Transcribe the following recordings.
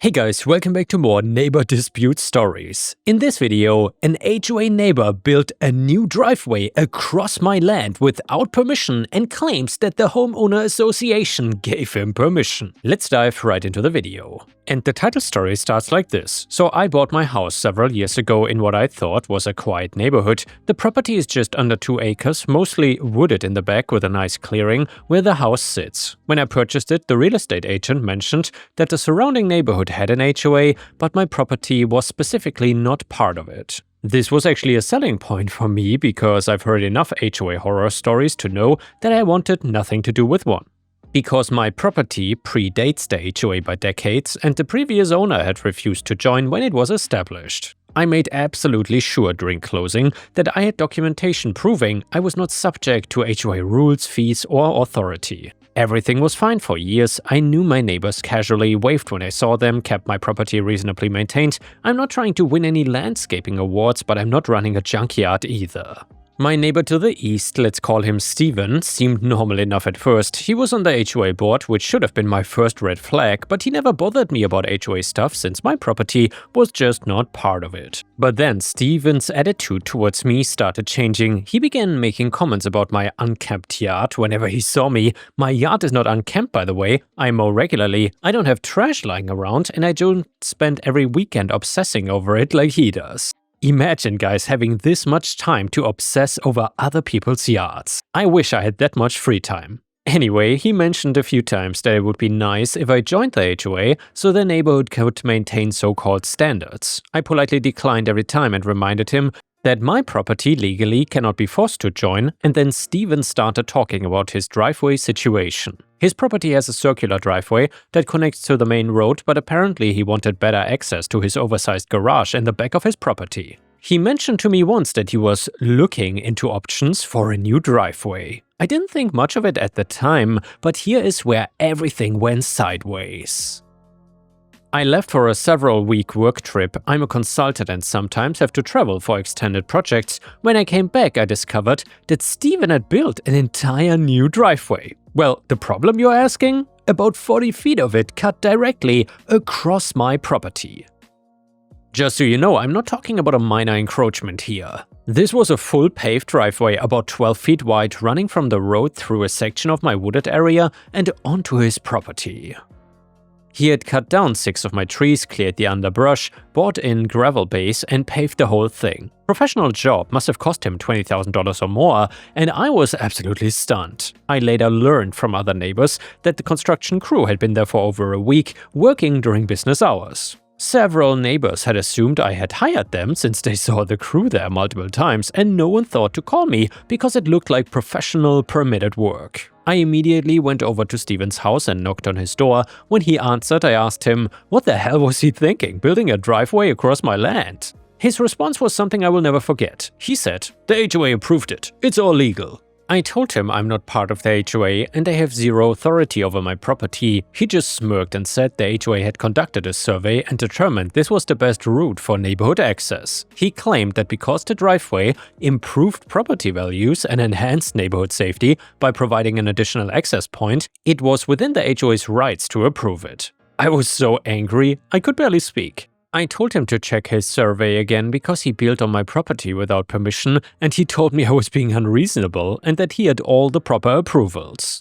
Hey guys, welcome back to more neighbor dispute stories. In this video, an HOA neighbor built a new driveway across my land without permission and claims that the homeowner association gave him permission. Let's dive right into the video. And the title story starts like this. So I bought my house several years ago in what I thought was a quiet neighborhood. The property is just under 2 acres, mostly wooded in the back with a nice clearing where the house sits. When I purchased it, the real estate agent mentioned that the surrounding neighborhood had an HOA, but my property was specifically not part of it. This was actually a selling point for me because I've heard enough HOA horror stories to know that I wanted nothing to do with one. Because my property predates the HOA by decades and the previous owner had refused to join when it was established. I made absolutely sure during closing that I had documentation proving I was not subject to HOA rules, fees, or authority. Everything was fine for years. I knew my neighbors casually, waved when I saw them, kept my property reasonably maintained. I'm not trying to win any landscaping awards, but I'm not running a junkyard either. My neighbor to the east, let's call him Steven, seemed normal enough at first. He was on the HOA board, which should have been my first red flag, but he never bothered me about HOA stuff since my property was just not part of it. But then Steven's attitude towards me started changing. He began making comments about my unkempt yard whenever he saw me. My yard is not unkempt, by the way. I mow regularly, I don't have trash lying around, and I don't spend every weekend obsessing over it like he does. Imagine, guys, having this much time to obsess over other people's yards. I wish I had that much free time. Anyway, he mentioned a few times that it would be nice if I joined the HOA so the neighborhood could maintain so-called standards. I politely declined every time and reminded him that my property legally cannot be forced to join, and then Steven started talking about his driveway situation. His property has a circular driveway that connects to the main road, but apparently he wanted better access to his oversized garage in the back of his property. He mentioned to me once that he was looking into options for a new driveway. I didn't think much of it at the time, but here is where everything went sideways. I left for a several-week work trip. I'm a consultant and sometimes have to travel for extended projects. When I came back, I discovered that Steven had built an entire new driveway. Well, the problem, you're asking? About 40 feet of it cut directly across my property. Just so you know, I'm not talking about a minor encroachment here. This was a full paved driveway about 12 feet wide running from the road through a section of my wooded area and onto his property. He had cut down 6 of my trees, cleared the underbrush, brought in gravel base and paved the whole thing. Professional job must have cost him $20,000 or more, and I was absolutely stunned. I later learned from other neighbors that the construction crew had been there for over a week, working during business hours. Several neighbors had assumed I had hired them since they saw the crew there multiple times, and no one thought to call me because it looked like professional, permitted work. I immediately went over to Steven's house and knocked on his door. When he answered, I asked him, what the hell was he thinking, building a driveway across my land? His response was something I will never forget. He said, "The HOA approved it. It's all legal." I told him I'm not part of the HOA and they have zero authority over my property. He just smirked and said the HOA had conducted a survey and determined this was the best route for neighborhood access. He claimed that because the driveway improved property values and enhanced neighborhood safety by providing an additional access point, it was within the HOA's rights to approve it. I was so angry, I could barely speak. I told him to check his survey again because he built on my property without permission, and he told me I was being unreasonable and that he had all the proper approvals.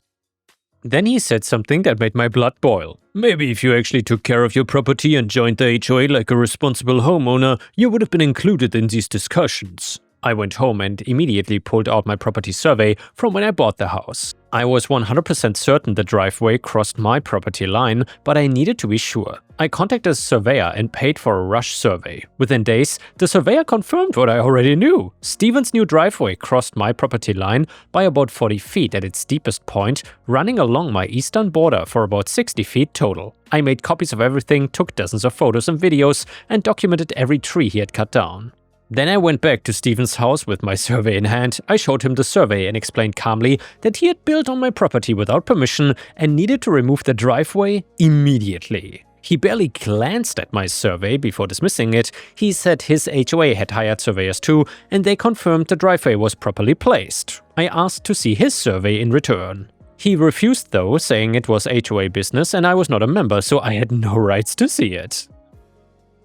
Then he said something that made my blood boil. Maybe if you actually took care of your property and joined the HOA like a responsible homeowner, you would have been included in these discussions. I went home and immediately pulled out my property survey from when I bought the house. I was 100% certain the driveway crossed my property line, but I needed to be sure. I contacted a surveyor and paid for a rush survey. Within days, the surveyor confirmed what I already knew. Steven's new driveway crossed my property line by about 40 feet at its steepest point, running along my eastern border for about 60 feet total. I made copies of everything, took dozens of photos and videos, and documented every tree he had cut down. Then I went back to Steven's house with my survey in hand. I showed him the survey and explained calmly that he had built on my property without permission and needed to remove the driveway immediately. He barely glanced at my survey before dismissing it. He said his HOA had hired surveyors too, and they confirmed the driveway was properly placed. I asked to see his survey in return. He refused though, saying it was HOA business and I was not a member, so I had no rights to see it.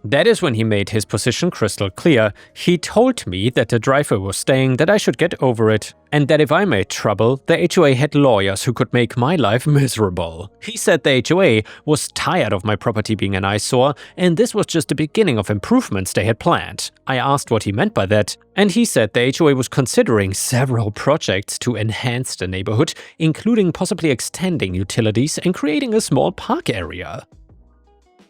That is when he made his position crystal clear. He told me that the driveway was staying, that I should get over it, and that if I made trouble, the HOA had lawyers who could make my life miserable. He said the HOA was tired of my property being an eyesore, and this was just the beginning of improvements they had planned. I asked what he meant by that, and he said the HOA was considering several projects to enhance the neighborhood, including possibly extending utilities and creating a small park area.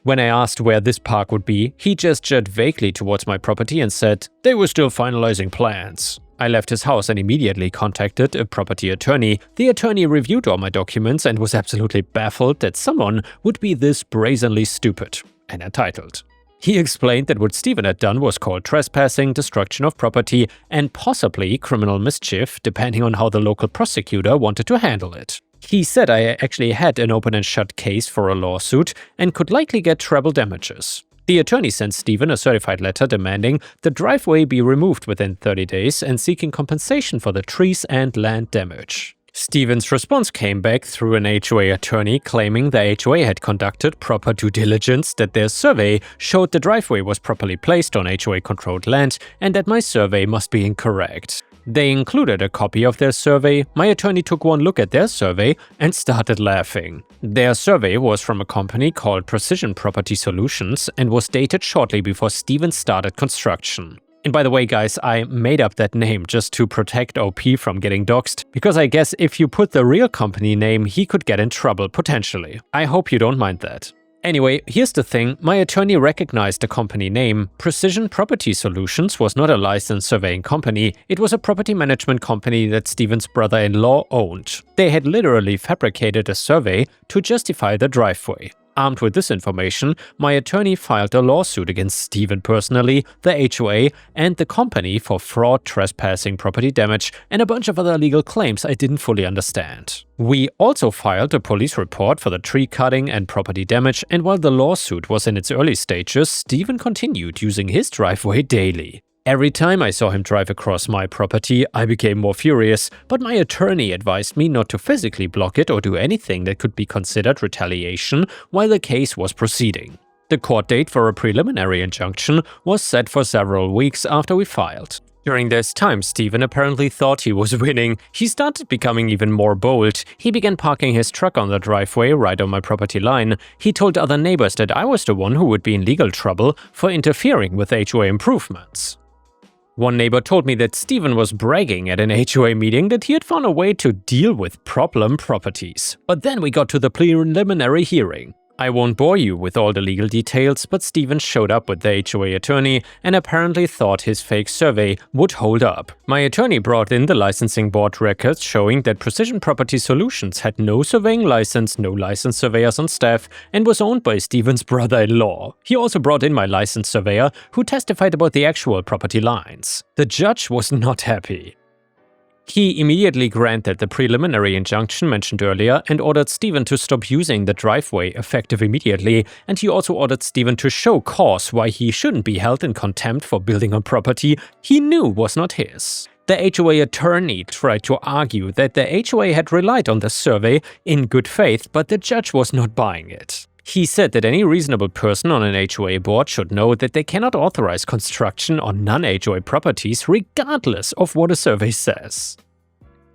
When I asked where this park would be, he gestured vaguely towards my property and said they were still finalizing plans. I left his house and immediately contacted a property attorney. The attorney reviewed all my documents and was absolutely baffled that someone would be this brazenly stupid and entitled. He explained that what Steven had done was called trespassing, destruction of property, and possibly criminal mischief, depending on how the local prosecutor wanted to handle it. He said I actually had an open and shut case for a lawsuit and could likely get treble damages. The attorney sent Steven a certified letter demanding the driveway be removed within 30 days and seeking compensation for the trees and land damage. Steven's response came back through an HOA attorney claiming the HOA had conducted proper due diligence, that their survey showed the driveway was properly placed on HOA-controlled land, and that my survey must be incorrect. They included a copy of their survey. My attorney took one look at their survey and started laughing. Their survey was from a company called Precision Property Solutions and was dated shortly before Steven started construction. And by the way, guys, I made up that name just to protect OP from getting doxxed, because I guess if you put the real company name, he could get in trouble potentially. I hope you don't mind that. Anyway, here's the thing, my attorney recognized the company name. Precision Property Solutions was not a licensed surveying company, it was a property management company that Steven's brother-in-law owned. They had literally fabricated a survey to justify the driveway. Armed with this information, my attorney filed a lawsuit against Steven personally, the HOA, and the company for fraud, trespassing, property damage, and a bunch of other legal claims I didn't fully understand. We also filed a police report for the tree cutting and property damage, and while the lawsuit was in its early stages, Steven continued using his driveway daily. Every time I saw him drive across my property, I became more furious, but my attorney advised me not to physically block it or do anything that could be considered retaliation while the case was proceeding. The court date for a preliminary injunction was set for several weeks after we filed. During this time, Steven apparently thought he was winning. He started becoming even more bold. He began parking his truck on the driveway right on my property line. He told other neighbors that I was the one who would be in legal trouble for interfering with HOA improvements. One neighbor told me that Steven was bragging at an HOA meeting that he had found a way to deal with problem properties. But then we got to the preliminary hearing. I won't bore you with all the legal details, but Steven showed up with the HOA attorney and apparently thought his fake survey would hold up. My attorney brought in the licensing board records showing that Precision Property Solutions had no surveying license, no licensed surveyors on staff, and was owned by Steven's brother-in-law. He also brought in my licensed surveyor, who testified about the actual property lines. The judge was not happy. He immediately granted the preliminary injunction mentioned earlier and ordered Steven to stop using the driveway effective immediately, and he also ordered Steven to show cause why he shouldn't be held in contempt for building on property he knew was not his. The HOA attorney tried to argue that the HOA had relied on the survey in good faith, but the judge was not buying it. He said that any reasonable person on an HOA board should know that they cannot authorize construction on non-HOA properties regardless of what a survey says.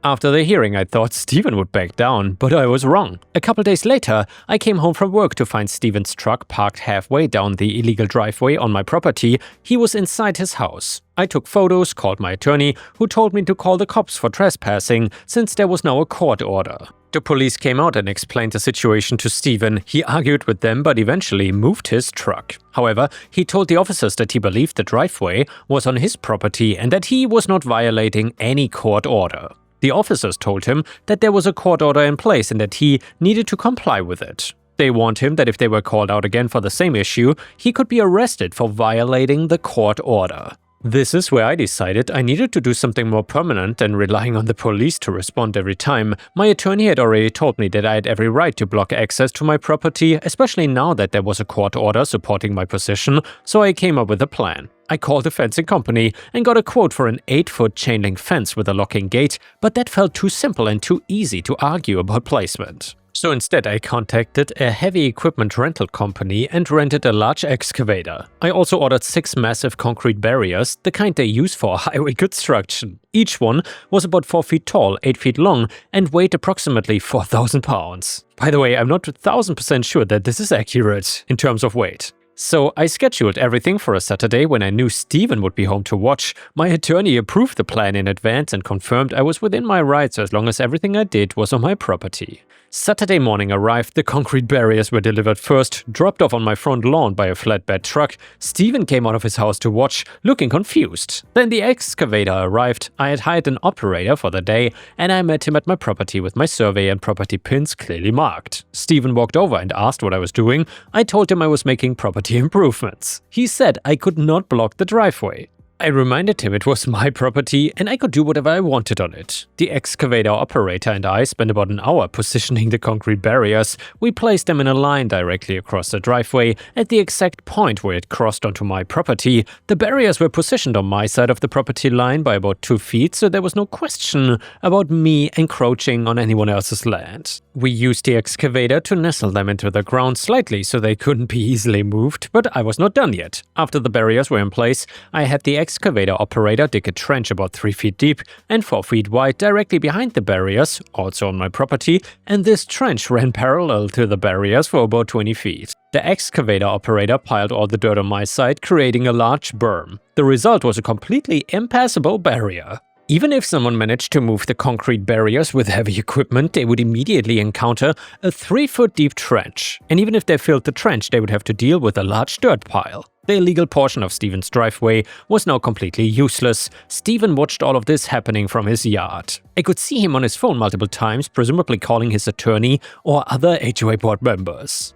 After the hearing, I thought Steven would back down, but I was wrong. A couple days later, I came home from work to find Steven's truck parked halfway down the illegal driveway on my property. He was inside his house. I took photos, called my attorney, who told me to call the cops for trespassing, since there was now a court order. The police came out and explained the situation to Steven. He argued with them but eventually moved his truck. However, he told the officers that he believed the driveway was on his property and that he was not violating any court order. The officers told him that there was a court order in place and that he needed to comply with it. They warned him that if they were called out again for the same issue, he could be arrested for violating the court order. This is where I decided I needed to do something more permanent than relying on the police to respond every time. My attorney had already told me that I had every right to block access to my property, especially now that there was a court order supporting my position, so I came up with a plan. I called the fencing company and got a quote for an 8-foot chain link fence with a locking gate, but that felt too simple and too easy to argue about placement. So instead I contacted a heavy equipment rental company and rented a large excavator. I also ordered 6 massive concrete barriers, the kind they use for highway construction. Each one was about 4 feet tall, 8 feet long, and weighed approximately 4,000 pounds. By the way, I'm not 1000% sure that this is accurate in terms of weight. So I scheduled everything for a Saturday when I knew Steven would be home to watch. My attorney approved the plan in advance and confirmed I was within my rights as long as everything I did was on my property. Saturday morning arrived, the concrete barriers were delivered first, dropped off on my front lawn by a flatbed truck. Steven came out of his house to watch, looking confused. Then the excavator arrived, I had hired an operator for the day, and I met him at my property with my survey and property pins clearly marked. Steven walked over and asked what I was doing. I told him I was making property improvements. He said I could not block the driveway. I reminded him it was my property and I could do whatever I wanted on it. The excavator operator and I spent about an hour positioning the concrete barriers. We placed them in a line directly across the driveway at the exact point where it crossed onto my property. The barriers were positioned on my side of the property line by about 2 feet, so there was no question about me encroaching on anyone else's land. We used the excavator to nestle them into the ground slightly so they couldn't be easily moved, but I was not done yet. After the barriers were in place, I had the excavator operator dig a trench about 3 feet deep and 4 feet wide directly behind the barriers, also on my property, and this trench ran parallel to the barriers for about 20 feet. The excavator operator piled all the dirt on my side, creating a large berm. The result was a completely impassable barrier. Even if someone managed to move the concrete barriers with heavy equipment, they would immediately encounter a 3-foot deep trench. And even if they filled the trench, they would have to deal with a large dirt pile. The illegal portion of Steven's driveway was now completely useless. Steven watched all of this happening from his yard. I could see him on his phone multiple times, presumably calling his attorney or other HOA board members.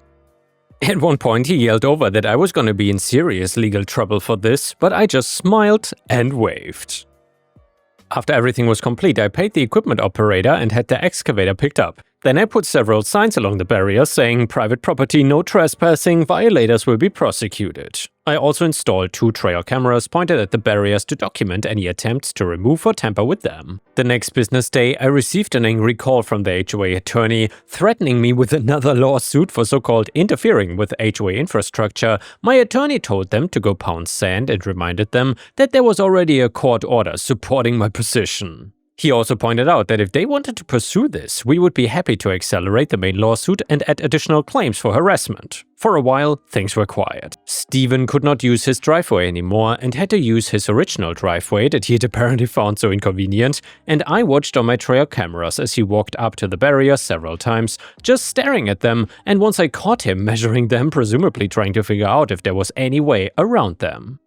At one point he yelled over that I was gonna be in serious legal trouble for this, but I just smiled and waved. After everything was complete, I paid the equipment operator and had the excavator picked up. Then I put several signs along the barriers saying private property, no trespassing, violators will be prosecuted. I also installed 2 trail cameras pointed at the barriers to document any attempts to remove or tamper with them. The next business day, I received an angry call from the HOA attorney threatening me with another lawsuit for so-called interfering with HOA infrastructure. My attorney told them to go pound sand and reminded them that there was already a court order supporting my position. He also pointed out that if they wanted to pursue this, we would be happy to accelerate the main lawsuit and add additional claims for harassment. For a while, things were quiet. Steven could not use his driveway anymore and had to use his original driveway that he had apparently found so inconvenient, and I watched on my trail cameras as he walked up to the barriers several times, just staring at them, and once I caught him measuring them, presumably trying to figure out if there was any way around them.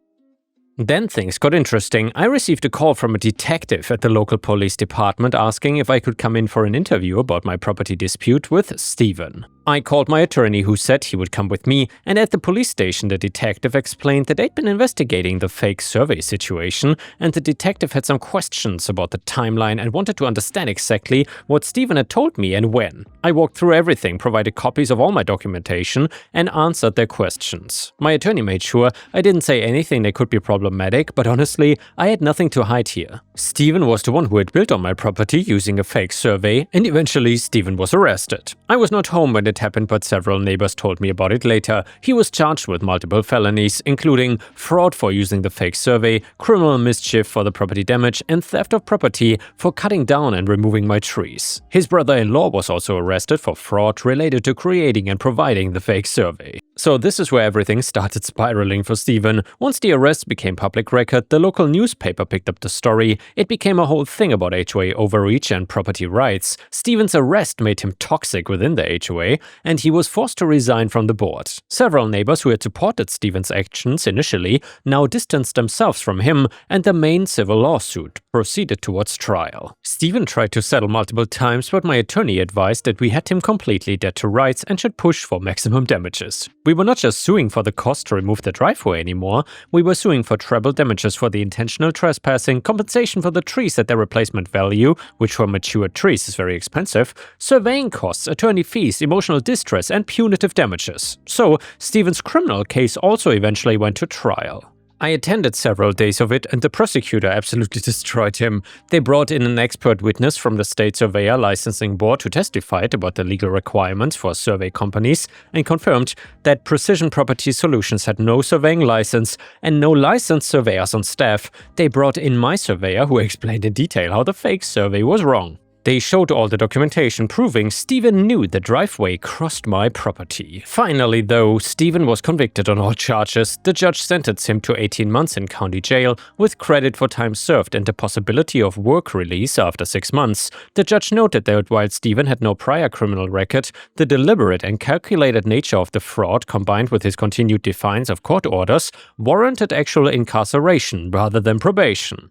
Then things got interesting. I received a call from a detective at the local police department asking if I could come in for an interview about my property dispute with Steven. I called my attorney who said he would come with me, and at the police station the detective explained that they'd been investigating the fake survey situation, and the detective had some questions about the timeline and wanted to understand exactly what Steven had told me and when. I walked through everything, provided copies of all my documentation, and answered their questions. My attorney made sure I didn't say anything that could be problematic, but honestly, I had nothing to hide here. Steven was the one who had built on my property using a fake survey, and eventually Steven was arrested. I was not home when it happened, but several neighbors told me about it later. He was charged with multiple felonies, including fraud for using the fake survey, criminal mischief for the property damage, and theft of property for cutting down and removing my trees. His brother-in-law was also arrested for fraud related to creating and providing the fake survey. So this is where everything started spiraling for Steven. Once the arrest became public record, the local newspaper picked up the story. It became a whole thing about HOA overreach and property rights. Steven's arrest made him toxic within the HOA, and he was forced to resign from the board. Several neighbors who had supported Steven's actions initially now distanced themselves from him, and the main civil lawsuit proceeded towards trial. Steven tried to settle multiple times, but my attorney advised that we had him completely dead to rights and should push for maximum damages. We were not just suing for the cost to remove the driveway anymore, we were suing for treble damages for the intentional trespassing, compensation for the trees at their replacement value, which for mature trees is very expensive, surveying costs, attorney fees, emotional distress, and punitive damages. So, Steven's criminal case also eventually went to trial. I attended several days of it, and the prosecutor absolutely destroyed him. They brought in an expert witness from the state surveyor licensing board who testified about the legal requirements for survey companies and confirmed that Precision Property Solutions had no surveying license and no licensed surveyors on staff. They brought in my surveyor, who explained in detail how the fake survey was wrong. They showed all the documentation proving Stephen knew the driveway crossed my property. Finally, though, Stephen was convicted on all charges. The judge sentenced him to 18 months in county jail with credit for time served and the possibility of work release after 6 months. The judge noted that while Stephen had no prior criminal record, the deliberate and calculated nature of the fraud combined with his continued defiance of court orders warranted actual incarceration rather than probation.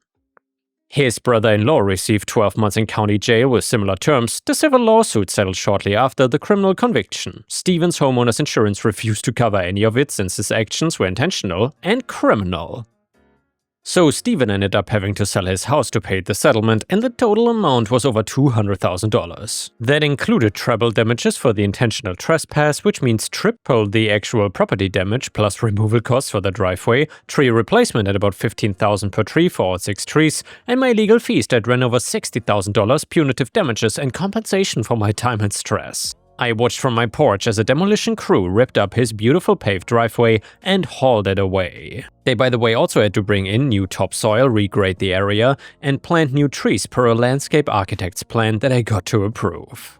His brother-in-law received 12 months in county jail with similar terms. The civil lawsuit settled shortly after the criminal conviction. Stephen's homeowner's insurance refused to cover any of it since his actions were intentional and criminal. So Stephen ended up having to sell his house to pay the settlement, and the total amount was over $200,000. That included treble damages for the intentional trespass, which means triple the actual property damage plus removal costs for the driveway, tree replacement at about $15,000 per tree for all 6 trees, and my legal fees that ran over $60,000, punitive damages, and compensation for my time and stress. I watched from my porch as a demolition crew ripped up his beautiful paved driveway and hauled it away. They, by the way, also had to bring in new topsoil, regrade the area, and plant new trees per a landscape architect's plan that I got to approve.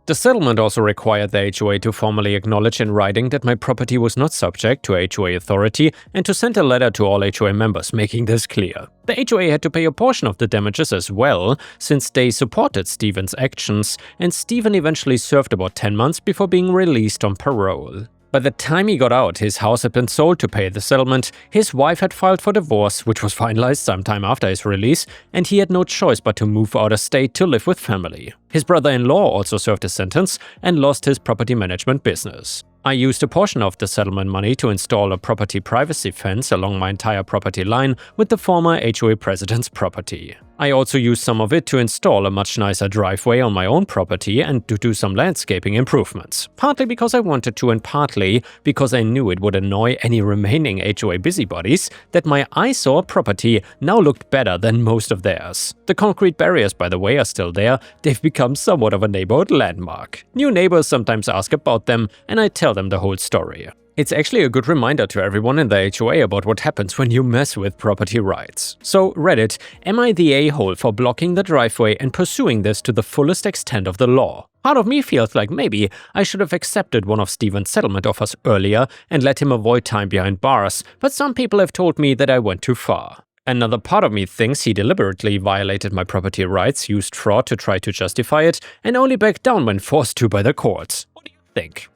The settlement also required the HOA to formally acknowledge in writing that my property was not subject to HOA authority and to send a letter to all HOA members making this clear. The HOA had to pay a portion of the damages as well, since they supported Stephen's actions, and Stephen eventually served about 10 months before being released on parole. By the time he got out, his house had been sold to pay the settlement, his wife had filed for divorce, which was finalized sometime after his release, and he had no choice but to move out of state to live with family. His brother-in-law also served his sentence and lost his property management business. I used a portion of the settlement money to install a property privacy fence along my entire property line with the former HOA president's property. I also used some of it to install a much nicer driveway on my own property and to do some landscaping improvements. Partly because I wanted to and partly because I knew it would annoy any remaining HOA busybodies that my eyesore property now looked better than most of theirs. The concrete barriers, by the way, are still there. They've become somewhat of a neighborhood landmark. New neighbors sometimes ask about them, and I tell them the whole story. It's actually a good reminder to everyone in the HOA about what happens when you mess with property rights. So Reddit, am I the a-hole for blocking the driveway and pursuing this to the fullest extent of the law? Part of me feels like maybe I should have accepted one of Stephen's settlement offers earlier and let him avoid time behind bars, but some people have told me that I went too far. Another part of me thinks he deliberately violated my property rights, used fraud to try to justify it, and only backed down when forced to by the courts. What do you think?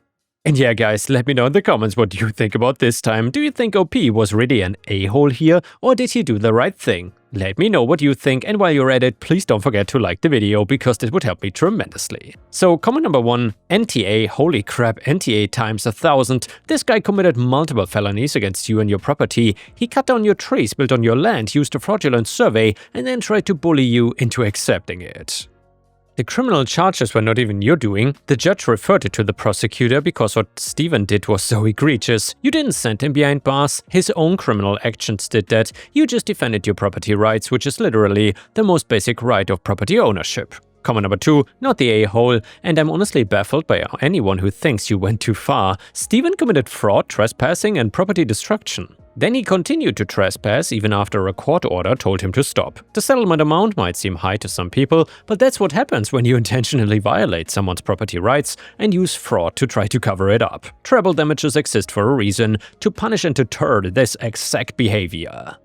And yeah guys, let me know in the comments what you think about this time. Do you think OP was really an a-hole here, or did he do the right thing? Let me know what you think, and while you're at it, please don't forget to like the video, because this would help me tremendously. So comment number 1, NTA, holy crap, NTA times 1,000. This guy committed multiple felonies against you and your property. He cut down your trees built on your land, used a fraudulent survey, and then tried to bully you into accepting it. The criminal charges were not even your doing. The judge referred it to the prosecutor because what Stephen did was so egregious. You didn't send him behind bars, his own criminal actions did that. You just defended your property rights, which is literally the most basic right of property ownership. Comment number 2, not the a-hole, and I'm honestly baffled by anyone who thinks you went too far. Stephen committed fraud, trespassing, and property destruction. Then he continued to trespass even after a court order told him to stop. The settlement amount might seem high to some people, but that's what happens when you intentionally violate someone's property rights and use fraud to try to cover it up. Treble damages exist for a reason, to punish and deter this exact behavior.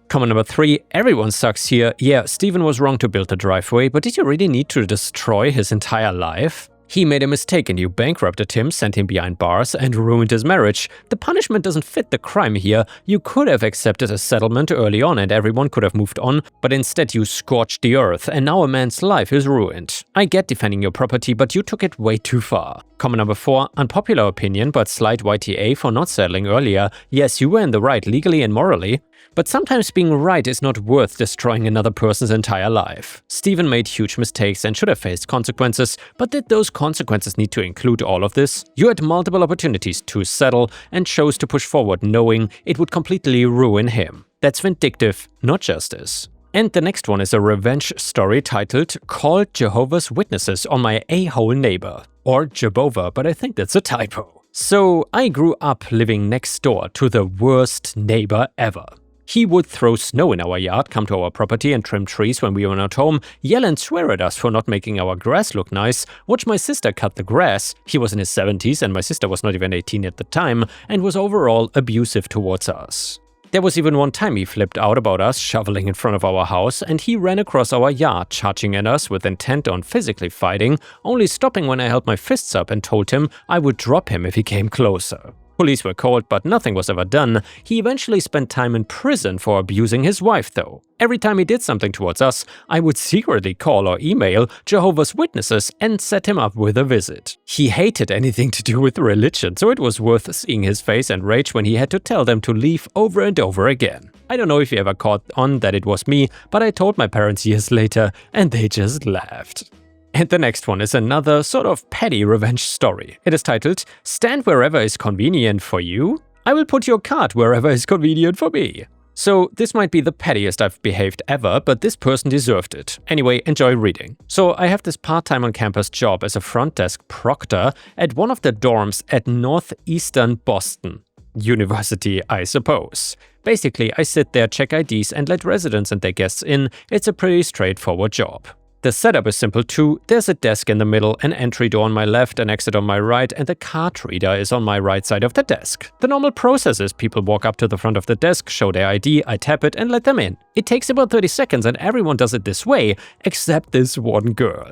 Comment number 3, everyone sucks here. Yeah, Stephen was wrong to build the driveway, but did you really need to destroy his entire life? He made a mistake and you bankrupted him, sent him behind bars, and ruined his marriage. The punishment doesn't fit the crime here. You could have accepted a settlement early on and everyone could have moved on, but instead you scorched the earth and now a man's life is ruined. I get defending your property, but you took it way too far. Comment number 4, unpopular opinion but slight YTA for not settling earlier. Yes, you were in the right legally and morally, But sometimes being right is not worth destroying another person's entire life. Steven made huge mistakes and should have faced consequences, but did those consequences need to include all of this? You had multiple opportunities to settle and chose to push forward knowing it would completely ruin him. That's vindictive, not justice. And the next one is a revenge story titled "Called Jehovah's Witnesses on My A-Hole Neighbor." Or Jebova, but I think that's a typo. So I grew up living next door to the worst neighbor ever. He would throw snow in our yard, come to our property and trim trees when we were not home, yell and swear at us for not making our grass look nice, watch my sister cut the grass. He was in his 70s and my sister was not even 18 at the time, and was overall abusive towards us. There was even one time he flipped out about us shoveling in front of our house, and he ran across our yard, charging at us with intent on physically fighting, only stopping when I held my fists up and told him I would drop him if he came closer. Police were called, but nothing was ever done. He eventually spent time in prison for abusing his wife, though. Every time he did something towards us, I would secretly call or email Jehovah's Witnesses and set him up with a visit. He hated anything to do with religion, so it was worth seeing his face and rage when he had to tell them to leave over and over again. I don't know if he ever caught on that it was me, but I told my parents years later, and they just laughed. And the next one is another sort of petty revenge story. It is titled, "Stand wherever is convenient for you. I will put your cart wherever is convenient for me." So this might be the pettiest I've behaved ever, but this person deserved it. Anyway, enjoy reading. So I have this part-time on-campus job as a front desk proctor at one of the dorms at northeastern Boston University, I suppose. Basically, I sit there, check IDs, and let residents and their guests in. It's a pretty straightforward job. The setup is simple too. There's a desk in the middle, an entry door on my left, an exit on my right, and the card reader is on my right side of the desk. The normal process is people walk up to the front of the desk, show their ID, I tap it and let them in. It takes about 30 seconds and everyone does it this way, except this one girl.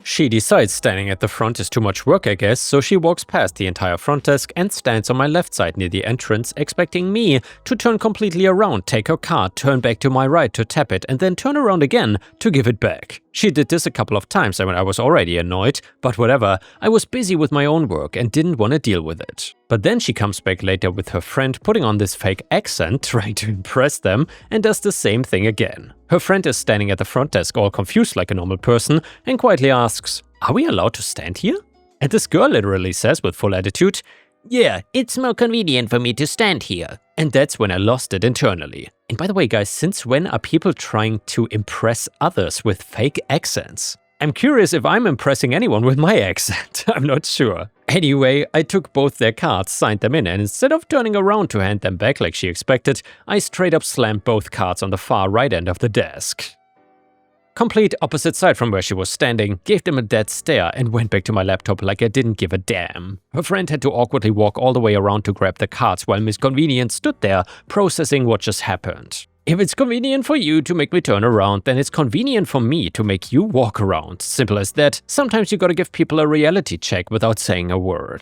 She decides standing at the front is too much work, I guess, so she walks past the entire front desk and stands on my left side near the entrance, expecting me to turn completely around, take her card, turn back to my right to tap it, and then turn around again to give it back. She did this a couple of times when I was already annoyed, but whatever, I was busy with my own work and didn't want to deal with it. But then she comes back later with her friend, putting on this fake accent, trying to impress them, and does the same thing again. Her friend is standing at the front desk all confused like a normal person and quietly asks, "Are we allowed to stand here?" And this girl literally says with full attitude, "Yeah, it's more convenient for me to stand here." And that's when I lost it internally. And by the way, guys, since when are people trying to impress others with fake accents? I'm curious if I'm impressing anyone with my accent. I'm not sure. Anyway, I took both their cards, signed them in, and instead of turning around to hand them back like she expected, I straight up slammed both cards on the far right end of the desk. Complete opposite side from where she was standing, gave them a dead stare and went back to my laptop like I didn't give a damn. Her friend had to awkwardly walk all the way around to grab the cards while Miss Convenient stood there processing what just happened. If it's convenient for you to make me turn around, then it's convenient for me to make you walk around. Simple as that. Sometimes you gotta give people a reality check without saying a word.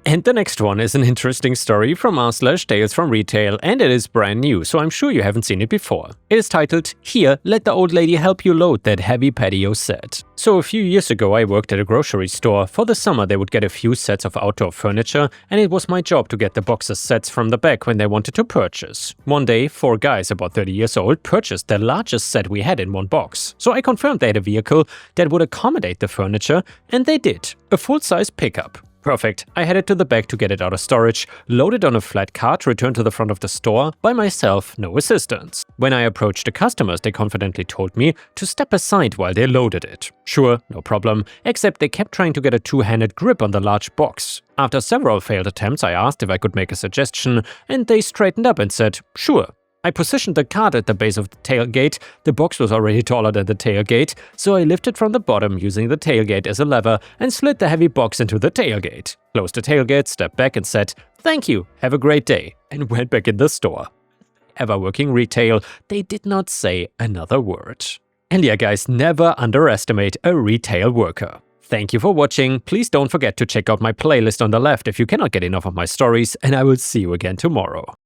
And the next one is an interesting story from r/Tales from Retail, and it is brand new, so I'm sure you haven't seen it before. It is titled, "Here, let the old lady help you load that heavy patio set." So a few years ago I worked at a grocery store. For the summer they would get a few sets of outdoor furniture, and it was my job to get the boxes sets from the back when they wanted to purchase. One day, 4 guys about 30 years old purchased the largest set we had in one box. So I confirmed they had a vehicle that would accommodate the furniture, and they did. A full-size pickup. Perfect. I headed to the back to get it out of storage, loaded on a flat cart, returned to the front of the store by myself, no assistance. When I approached the customers, they confidently told me to step aside while they loaded it. Sure, no problem, except they kept trying to get a two-handed grip on the large box. After several failed attempts, I asked if I could make a suggestion, and they straightened up and said, "Sure." I positioned the cart at the base of the tailgate. The box was already taller than the tailgate, so I lifted from the bottom using the tailgate as a lever and slid the heavy box into the tailgate. Closed the tailgate, stepped back and said, "Thank you, have a great day," and went back in the store. Ever working retail, they did not say another word. And yeah guys, never underestimate a retail worker. Thank you for watching. Please don't forget to check out my playlist on the left if you cannot get enough of my stories, and I will see you again tomorrow.